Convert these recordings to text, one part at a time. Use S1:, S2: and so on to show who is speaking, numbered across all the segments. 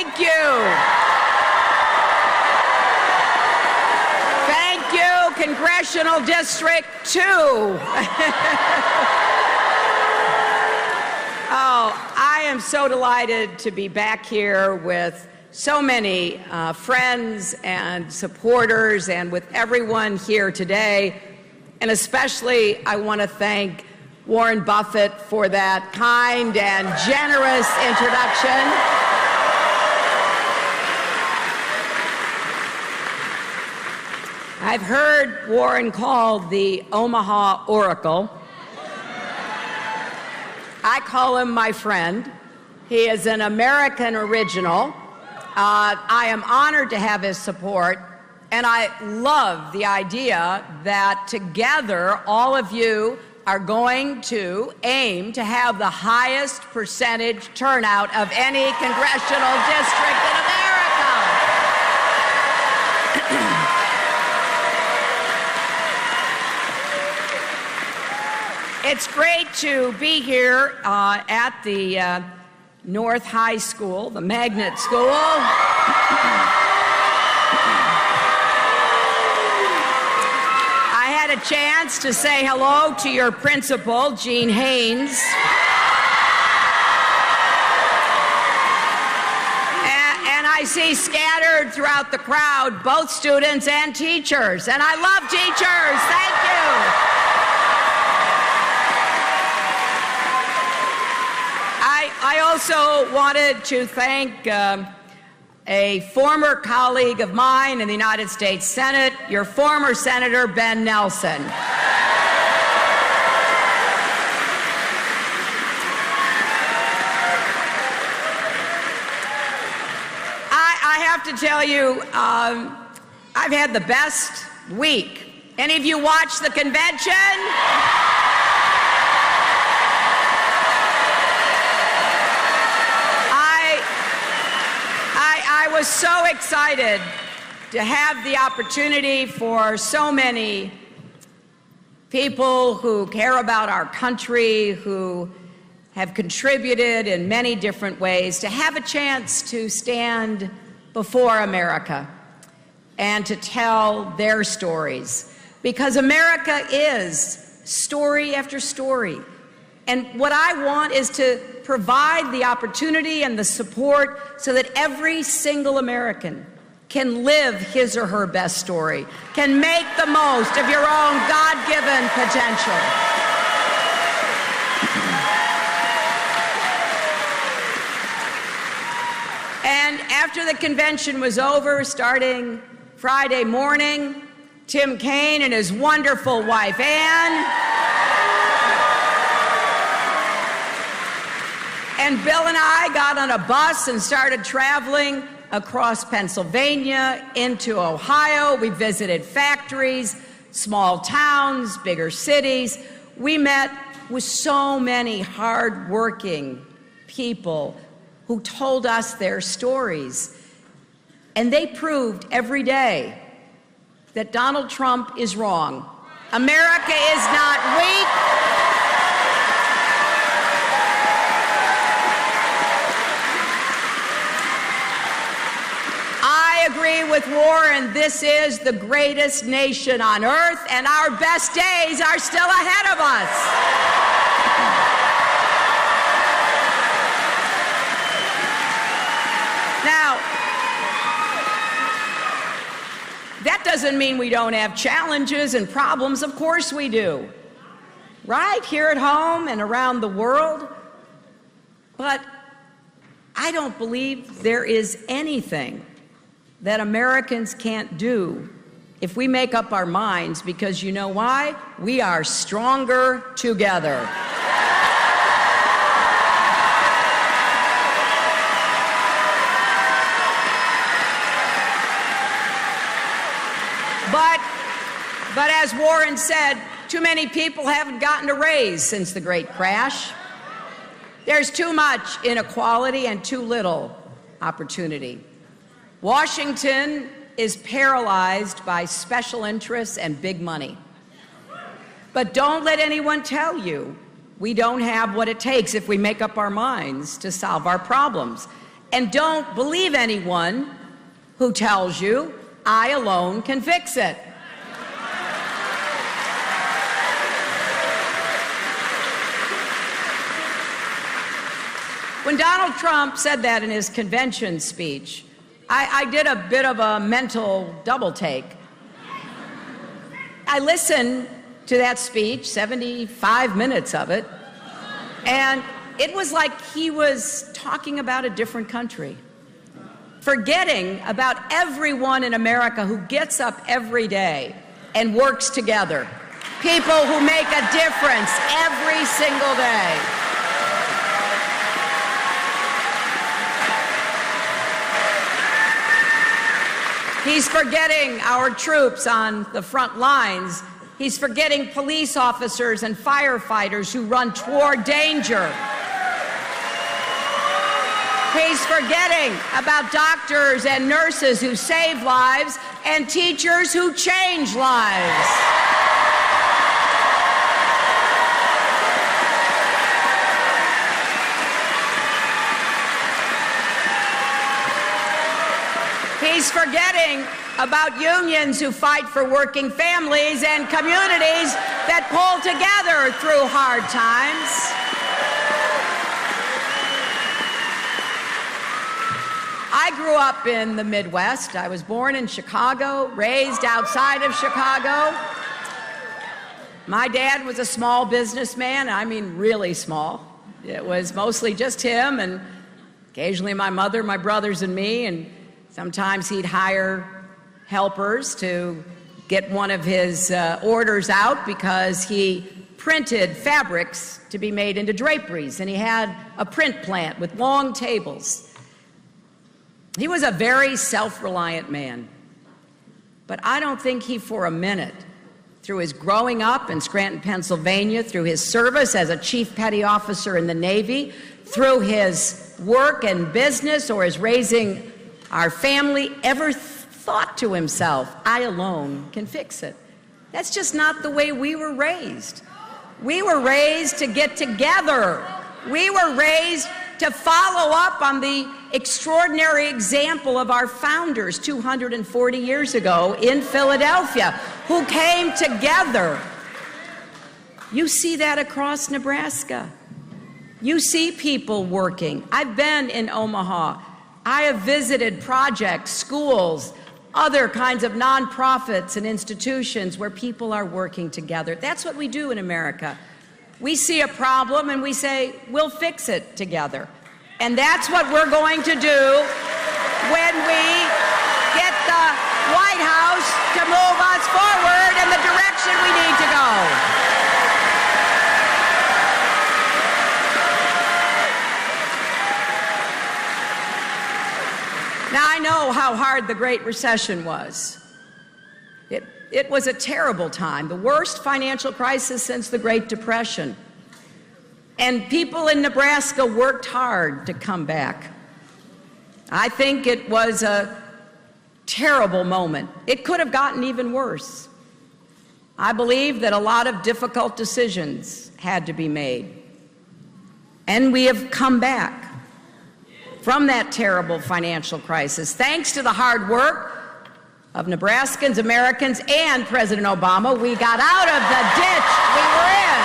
S1: Thank you. Thank you, Congressional District 2. Oh, I am so delighted to be back here with so many friends and supporters and with everyone here today. And especially, I want to thank Warren Buffett for that kind and generous introduction. I've heard Warren called the Omaha Oracle. I call him my friend. He is an American original. I am honored to have his support, and I love the idea that together all of you are going to aim to have the highest percentage turnout of any congressional district in America. It's great to be here at the North High School, the magnet school. I had a chance to say hello to your principal, Jean Haynes. And I see scattered throughout the crowd both students and teachers. And I love teachers. Thank you. I also wanted to thank a former colleague of mine in the United States Senate, your former Senator Ben Nelson. I have to tell you, I've had the best week. Any of you watch the convention? I was so excited to have the opportunity for so many people who care about our country, who have contributed in many different ways, to have a chance to stand before America and to tell their stories. Because America is story after story. And what I want is to provide the opportunity and the support so that every single American can live his or her best story, can make the most of your own God-given potential. And after the convention was over, starting Friday morning, Tim Kaine and his wonderful wife, Ann, and Bill and I got on a bus and started traveling across Pennsylvania into Ohio. We visited factories, small towns, bigger cities. We met with so many hardworking people who told us their stories. And they proved every day that Donald Trump is wrong. America is not weak. I agree with Warren. This is the greatest nation on earth, and our best days are still ahead of us. Now, that doesn't mean we don't have challenges and problems. Of course we do. Right here at home and around the world. But I don't believe there is anything that Americans can't do if we make up our minds, because you know why? We are stronger together. But as Warren said, too many people haven't gotten a raise since the great crash. There's too much inequality and too little opportunity. Washington is paralyzed by special interests and big money. But don't let anyone tell you we don't have what it takes if we make up our minds to solve our problems. And don't believe anyone who tells you, I alone can fix it. When Donald Trump said that in his convention speech, I did a bit of a mental double take. I listened to that speech, 75 minutes of it, and it was like he was talking about a different country, forgetting about everyone in America who gets up every day and works together, people who make a difference every single day. He's forgetting our troops on the front lines. He's forgetting police officers and firefighters who run toward danger. He's forgetting about doctors and nurses who save lives and teachers who change lives. He's forgetting about unions who fight for working families and communities that pull together through hard times. I grew up in the Midwest. I was born in Chicago, raised outside of Chicago. My dad was a small businessman, I mean really small. It was mostly just him and occasionally my mother, my brothers, and me, and sometimes he'd hire helpers to get one of his orders out because he printed fabrics to be made into draperies, and he had a print plant with long tables. He was a very self-reliant man, but I don't think he for a minute, through his growing up in Scranton, Pennsylvania, through his service as a chief petty officer in the Navy, through his work and business or his raising our family, ever thought to himself, I alone can fix it. That's just not the way we were raised. We were raised to get together. We were raised to follow up on the extraordinary example of our founders 240 years ago in Philadelphia, who came together. You see that across Nebraska. You see people working. I've been in Omaha. I have visited projects, schools, other kinds of nonprofits and institutions where people are working together. That's what we do in America. We see a problem and we say, we'll fix it together. And that's what we're going to do when we get the White House to move us forward in the direction we need to go. Now, I know how hard the Great Recession was. It was a terrible time, the worst financial crisis since the Great Depression. And people in Nebraska worked hard to come back. I think it was a terrible moment. It could have gotten even worse. I believe that a lot of difficult decisions had to be made. And we have come back from that terrible financial crisis, thanks to the hard work of Nebraskans, Americans, and President Obama. We got out of the ditch we were in.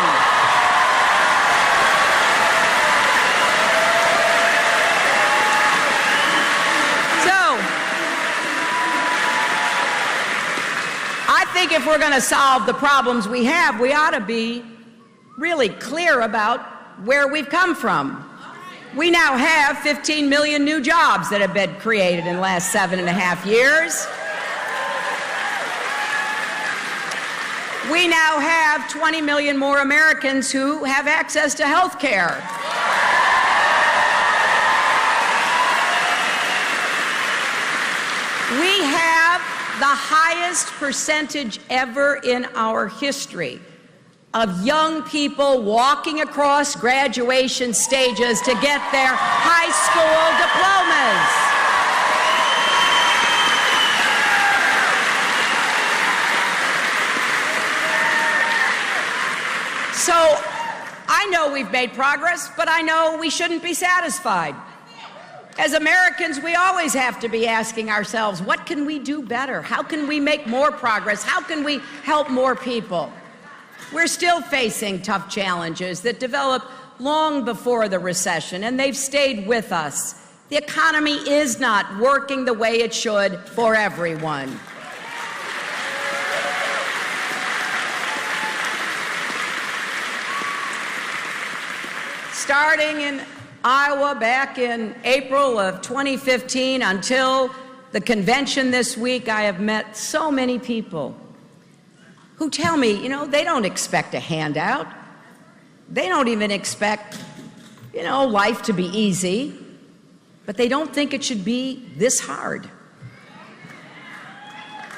S1: So, I think if we're going to solve the problems we have, we ought to be really clear about where we've come from. We now have 15 million new jobs that have been created in the last 7.5 years. We now have 20 million more Americans who have access to health care. We have the highest percentage ever in our history of young people walking across graduation stages to get their high school diplomas. So I know we've made progress, but I know we shouldn't be satisfied. As Americans, we always have to be asking ourselves, what can we do better? How can we make more progress? How can we help more people? We're still facing tough challenges that developed long before the recession, and they've stayed with us. The economy is not working the way it should for everyone. Starting in Iowa back in April of 2015 until the convention this week, I have met so many people who tell me, they don't expect a handout. They don't even expect, life to be easy, but they don't think it should be this hard.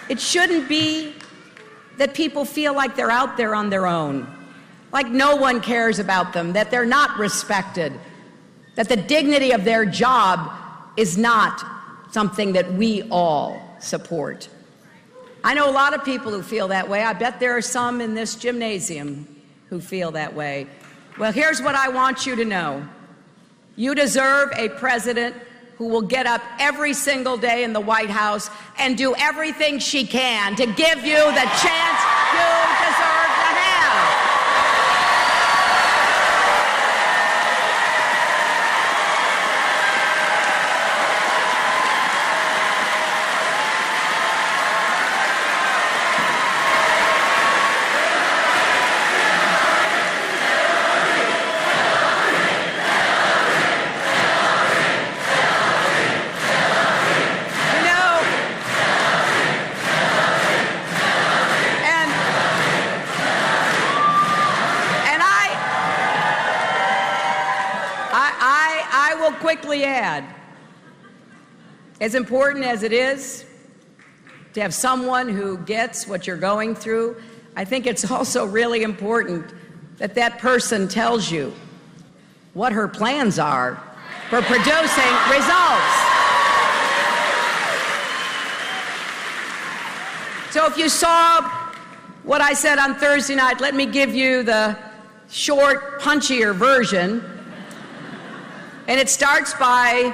S1: It shouldn't be that people feel like they're out there on their own, like no one cares about them, that they're not respected, that the dignity of their job is not something that we all support. I know a lot of people who feel that way. I bet there are some in this gymnasium who feel that way. Well, here's what I want you to know. You deserve a president who will get up every single day in the White House and do everything she can to give you the chance you deserve to have. Quickly add, as important as it is to have someone who gets what you're going through, I think it's also really important that that person tells you what her plans are for producing results. So if you saw what I said on Thursday night, let me give you the short, punchier version. And it starts by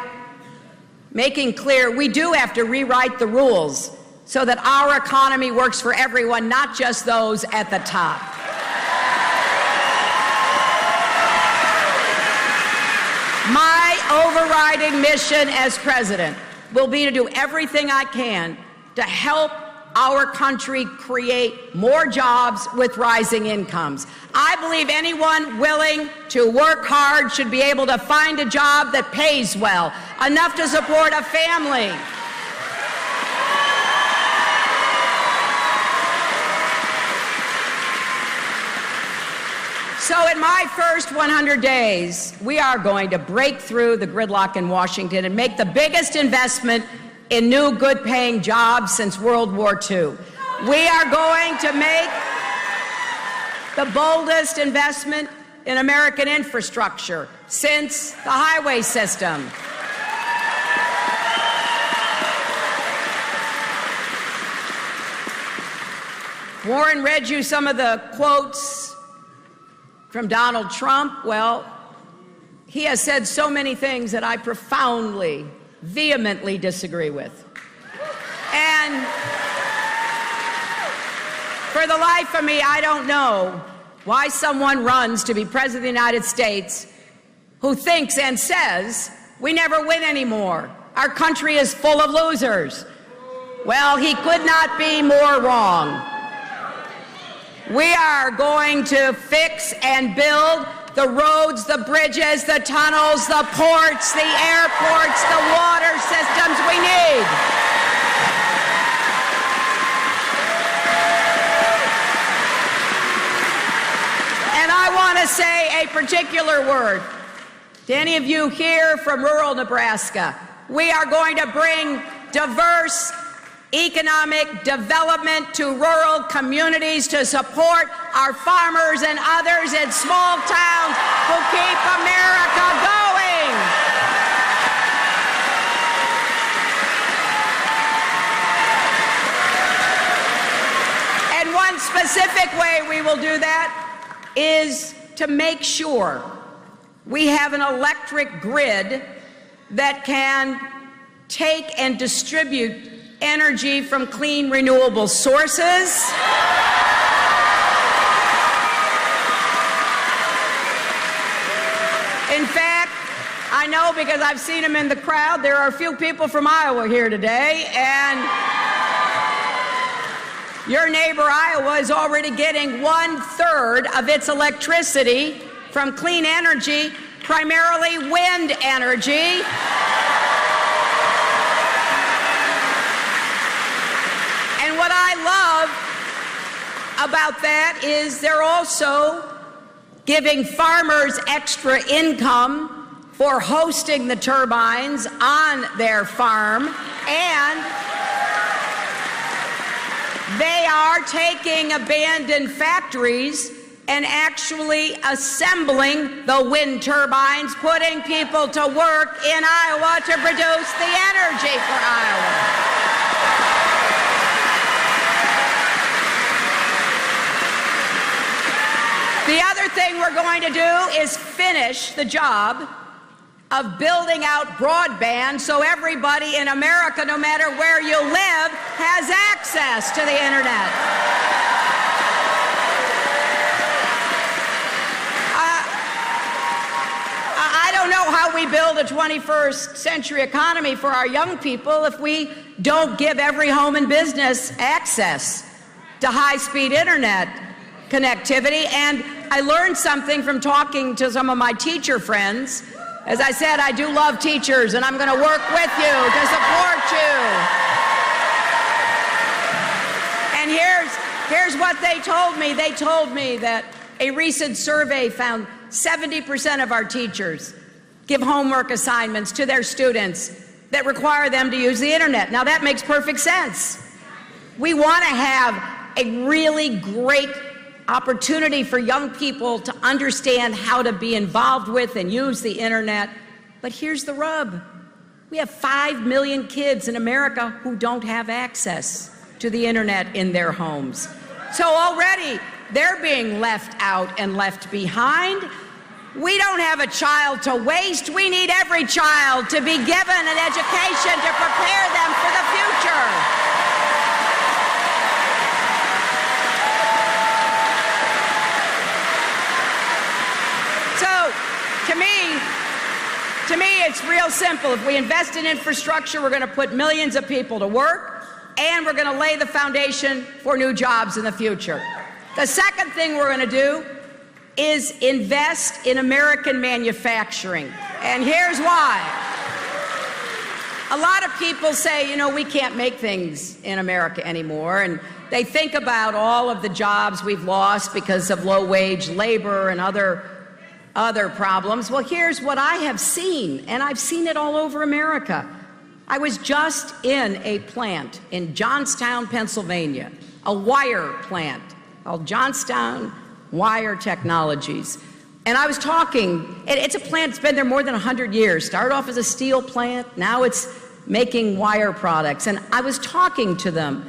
S1: making clear we do have to rewrite the rules so that our economy works for everyone, not just those at the top. My overriding mission as president will be to do everything I can to help our country create more jobs with rising incomes. I believe anyone willing to work hard should be able to find a job that pays well, enough to support a family. So in my first 100 days, we are going to break through the gridlock in Washington and make the biggest investment in new good-paying jobs since World War II. We are going to make the boldest investment in American infrastructure since the highway system. Warren read you some of the quotes from Donald Trump. Well, he has said so many things that I profoundly, vehemently disagree with. And for the life of me, I don't know why someone runs to be president of the United States who thinks and says, we never win anymore. Our country is full of losers. Well, he could not be more wrong. We are going to fix and build the roads, the bridges, the tunnels, the ports, the airports, the water systems we need. And I want to say a particular word to any of you here from rural Nebraska. We are going to bring diverse economic development to rural communities to support our farmers and others in small towns who keep America going. And one specific way we will do that is to make sure we have an electric grid that can take and distribute energy from clean, renewable sources. In fact, I know because I've seen them in the crowd, there are a few people from Iowa here today, and your neighbor Iowa is already getting 1/3 of its electricity from clean energy, primarily wind energy. And what I love about that is they're also giving farmers extra income for hosting the turbines on their farm, and they are taking abandoned factories and actually assembling the wind turbines, putting people to work in Iowa to produce the energy for Iowa. The other thing we're going to do is finish the job of building out broadband so everybody in America, no matter where you live, has access to the internet. I don't know how we build a 21st century economy for our young people if we don't give every home and business access to high-speed internet connectivity. And I learned something from talking to some of my teacher friends. As I said, I do love teachers, and I'm going to work with you to support you. And here's what they told me. They told me that a recent survey found 70% of our teachers give homework assignments to their students that require them to use the internet. Now, that makes perfect sense. We want to have a really great opportunity for young people to understand how to be involved with and use the internet. But here's the rub. We have 5 million kids in America who don't have access to the internet in their homes. So already they're being left out and left behind. We don't have a child to waste. We need every child to be given an education to prepare them for the future. To me, it's real simple. If we invest in infrastructure, we're going to put millions of people to work, and we're going to lay the foundation for new jobs in the future. The second thing we're going to do is invest in American manufacturing. And here's why. A lot of people say, you know, we can't make things in America anymore, and they think about all of the jobs we've lost because of low-wage labor and other problems. Well, here's what I have seen, and I've seen it all over America. I was just in a plant in Johnstown, Pennsylvania, a wire plant called Johnstown Wire Technologies. And I was talking, it's a plant that's been there more than 100 years. Started off as a steel plant, now it's making wire products. And I was talking to them,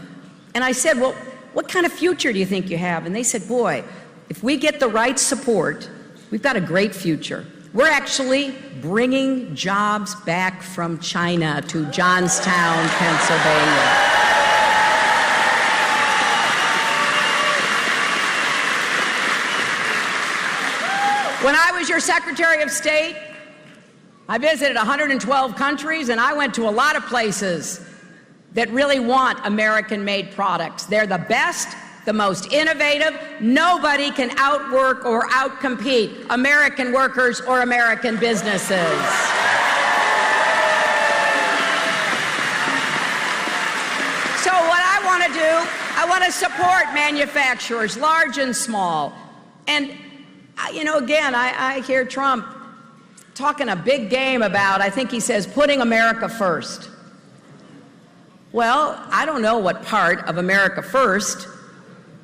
S1: and I said, well, what kind of future do you think you have? And they said, boy, if we get the right support, we've got a great future. We're actually bringing jobs back from China to Johnstown, Pennsylvania. When I was your Secretary of State, I visited 112 countries, and I went to a lot of places that really want American-made products. They're the best, the most innovative. Nobody can outwork or outcompete American workers or American businesses. So what I want to do, I want to support manufacturers, large and small. And, you know, again, I hear Trump talking a big game about, I think he says, putting America first. Well, I don't know what part of America first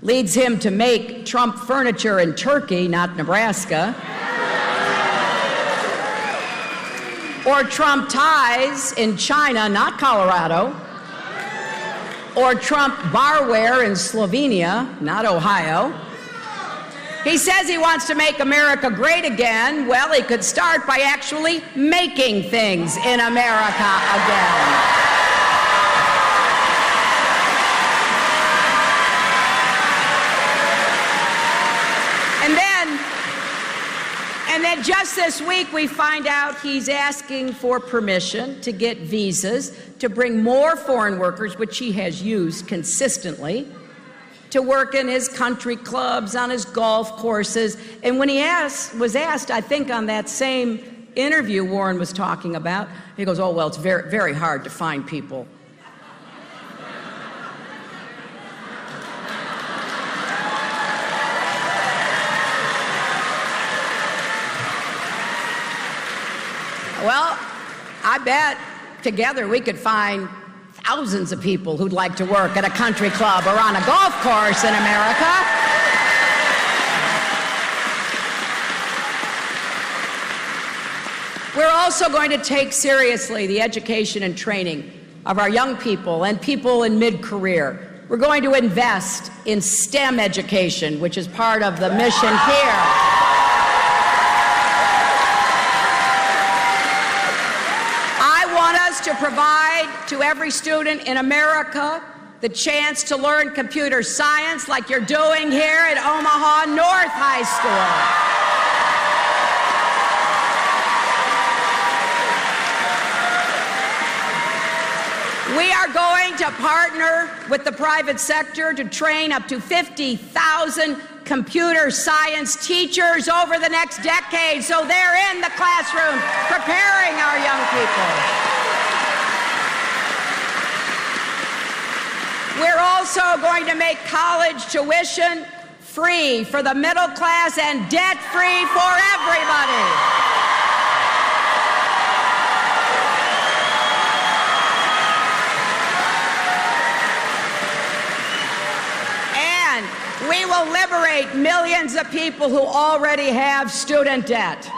S1: leads him to make Trump furniture in Turkey, not Nebraska, or Trump ties in China, not Colorado, or Trump barware in Slovenia, not Ohio, He says he wants to make America great again. Well, he could start by actually making things in America again. And then just this week, we find out he's asking for permission to get visas to bring more foreign workers, which he has used consistently, to work in his country clubs, on his golf courses. And when he was asked, I think on that same interview Warren was talking about, he goes, oh, well, it's very, very hard to find people. Well, I bet together we could find thousands of people who'd like to work at a country club or on a golf course in America. We're also going to take seriously the education and training of our young people and people in mid-career. We're going to invest in STEM education, which is part of the mission here. To provide to every student in America the chance to learn computer science like you're doing here at Omaha North High School. We are going to partner with the private sector to train up to 50,000 computer science teachers over the next decade, so they're in the classroom preparing our young people. We're also going to make college tuition free for the middle class and debt-free for everybody. And we will liberate millions of people who already have student debt.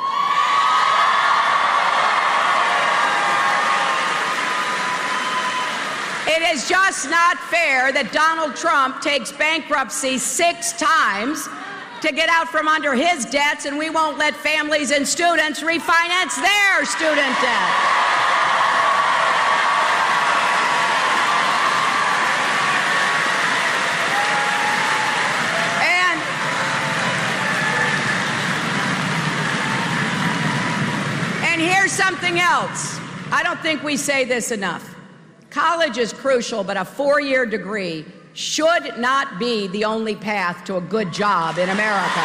S1: It is just not fair that Donald Trump takes bankruptcy 6 times to get out from under his debts, and we won't let families and students refinance their student debt. And here's something else. I don't think we say this enough. College is crucial, but a 4-year degree should not be the only path to a good job in America.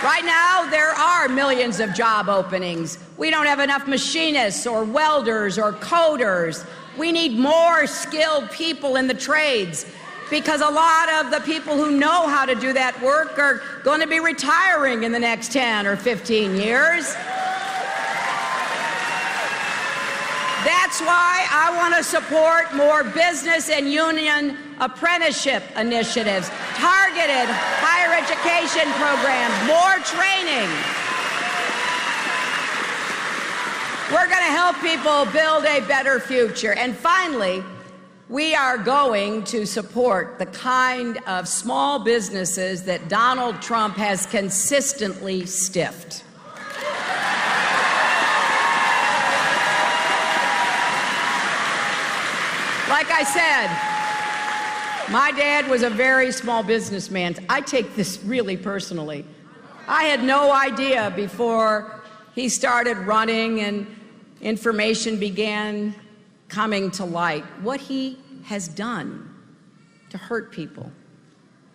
S1: Right now, there are millions of job openings. We don't have enough machinists or welders or coders. We need more skilled people in the trades, because a lot of the people who know how to do that work are going to be retiring in the next 10 or 15 years. That's why I want to support more business and union apprenticeship initiatives, targeted higher education programs, more training. We're going to help people build a better future. And finally, we are going to support the kind of small businesses that Donald Trump has consistently stiffed. Like I said, my dad was a very small businessman. I take this really personally. I had no idea before he started running and information began coming to light what he has done to hurt people.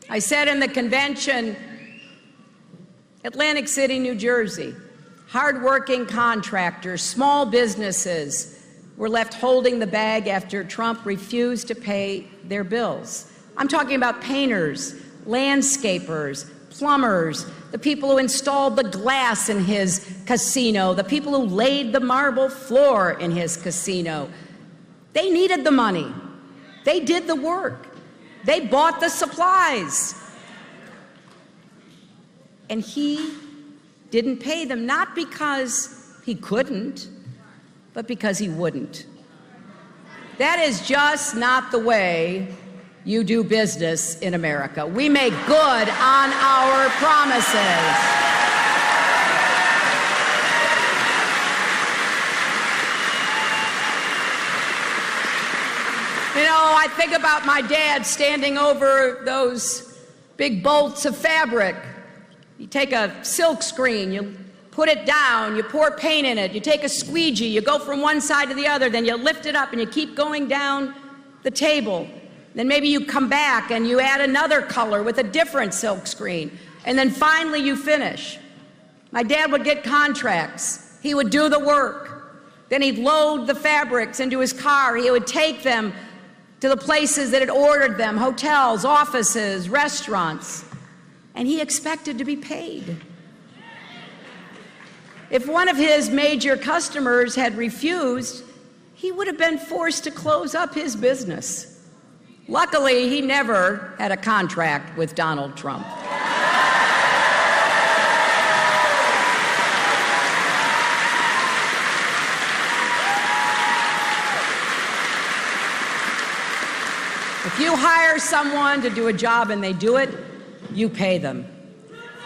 S1: I said in the convention, Atlantic City, New Jersey, hardworking contractors, small businesses were left holding the bag after Trump refused to pay their bills. I'm talking about painters, landscapers, plumbers, the people who installed the glass in his casino, the people who laid the marble floor in his casino. They needed the money. They did the work. They bought the supplies. And he didn't pay them, not because he couldn't, but because he wouldn't. That is just not the way you do business in America. We make good on our promises. You know, I think about my dad standing over those big bolts of fabric. You take a silk screen, you put it down, you pour paint in it, you take a squeegee, you go from one side to the other, then you lift it up and you keep going down the table. Then maybe you come back and you add another color with a different silk screen, and then finally you finish. My dad would get contracts. He would do the work. Then he'd load the fabrics into his car. He would take them to the places that had ordered them, hotels, offices, restaurants, and he expected to be paid. If one of his major customers had refused, he would have been forced to close up his business. Luckily, he never had a contract with Donald Trump. If you hire someone to do a job and they do it, you pay them.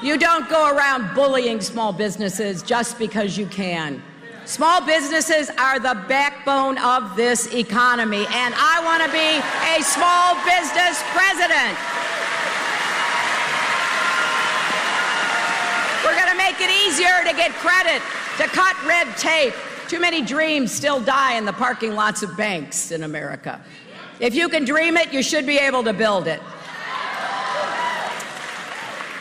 S1: You don't go around bullying small businesses just because you can. Small businesses are the backbone of this economy, and I want to be a small business president. We're going to make it easier to get credit, to cut red tape. Too many dreams still die in the parking lots of banks in America. If you can dream it, you should be able to build it.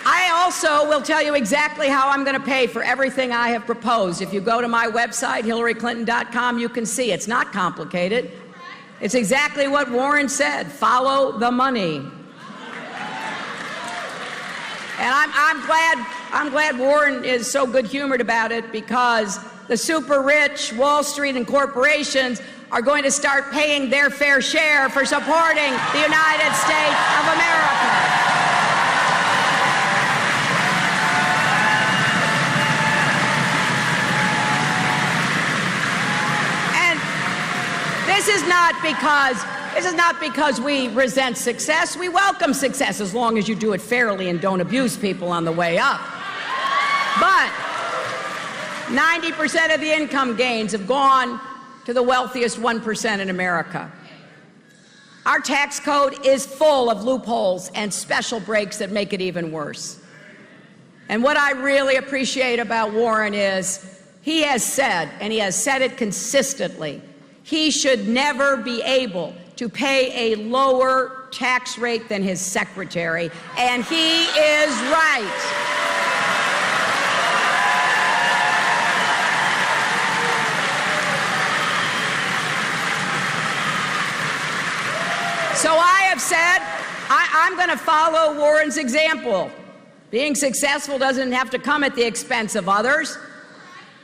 S1: I also will tell you exactly how I'm going to pay for everything I have proposed. If you go to my website, HillaryClinton.com, you can see it's not complicated. It's exactly what Warren said: follow the money. And I'm glad Warren is so good-humored about it, because the super rich, Wall Street, and corporations are going to start paying their fair share for supporting the United States of America. This is not because we resent success. We welcome success as long as you do it fairly and don't abuse people on the way up. But 90% of the income gains have gone to the wealthiest 1% in America. Our tax code is full of loopholes and special breaks that make it even worse. And what I really appreciate about Warren is he has said, and he has said it consistently, he should never be able to pay a lower tax rate than his secretary, and he is right. So I have said I'm going to follow Warren's example. Being successful doesn't have to come at the expense of others.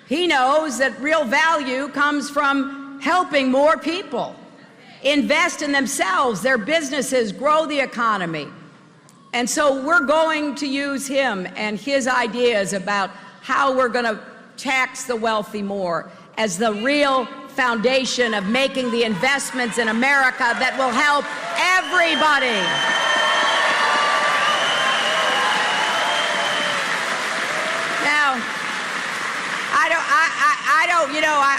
S1: He knows that real value comes from helping more people invest in themselves, their businesses, grow the economy. And so we're going to use him and his ideas about how we're going to tax the wealthy more as the real foundation of making the investments in America that will help everybody. Now,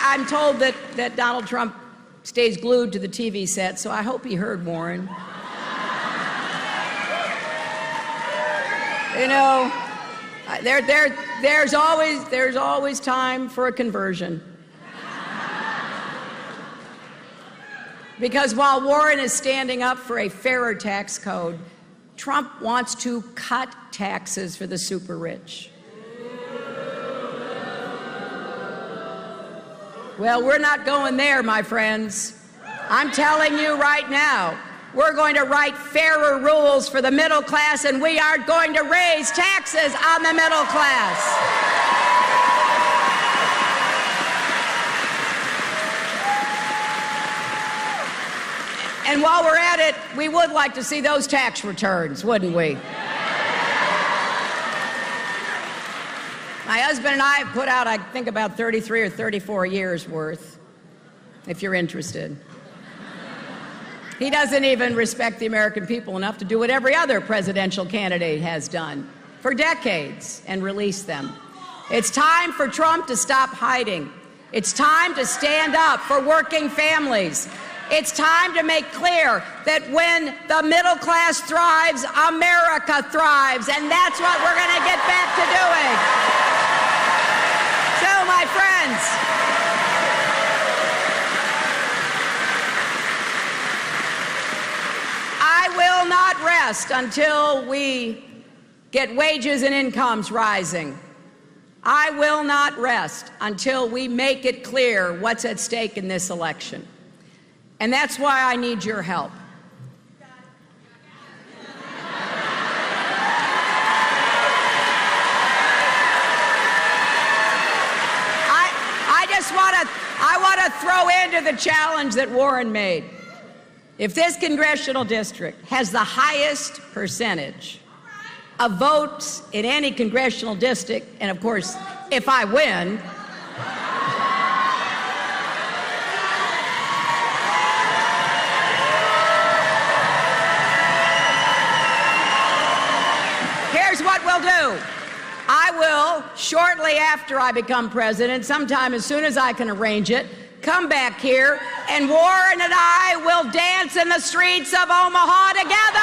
S1: I'm told that Donald Trump stays glued to the TV set, so I hope he heard Warren. You know, there's always time for a conversion. Because while Warren is standing up for a fairer tax code, Trump wants to cut taxes for the super rich. Well, we're not going there, my friends. I'm telling you right now, we're going to write fairer rules for the middle class, and we are going to raise taxes on the middle class. And while we're at it, we would like to see those tax returns, wouldn't we? My husband and I have put out, I think, about 33 or 34 years worth, if you're interested. He doesn't even respect the American people enough to do what every other presidential candidate has done for decades and release them. It's time for Trump to stop hiding. It's time to stand up for working families. It's time to make clear that when the middle class thrives, America thrives, and that's what we're going to get back to doing. So, my friends, I will not rest until we get wages and incomes rising. I will not rest until we make it clear what's at stake in this election. And that's why I need your help. I want to throw into the challenge that Warren made. If this congressional district has the highest percentage of votes in any congressional district, and of course, if I win, here's what we'll do. I will, shortly after I become president, sometime as soon as I can arrange it, come back here, and Warren and I will dance in the streets of Omaha together.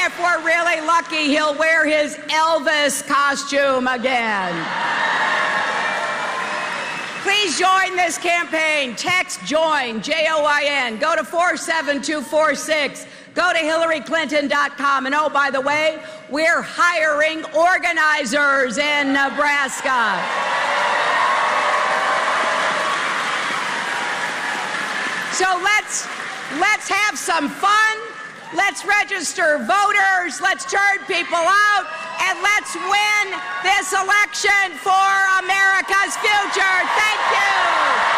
S1: If we're really lucky, he'll wear his Elvis costume again. Please join this campaign. Text JOIN, J-O-I-N. Go to 47246. Go to HillaryClinton.com. And oh, by the way, we're hiring organizers in Nebraska. So let's have some fun. Let's register voters, let's turn people out, and let's win this election for America's future. Thank you.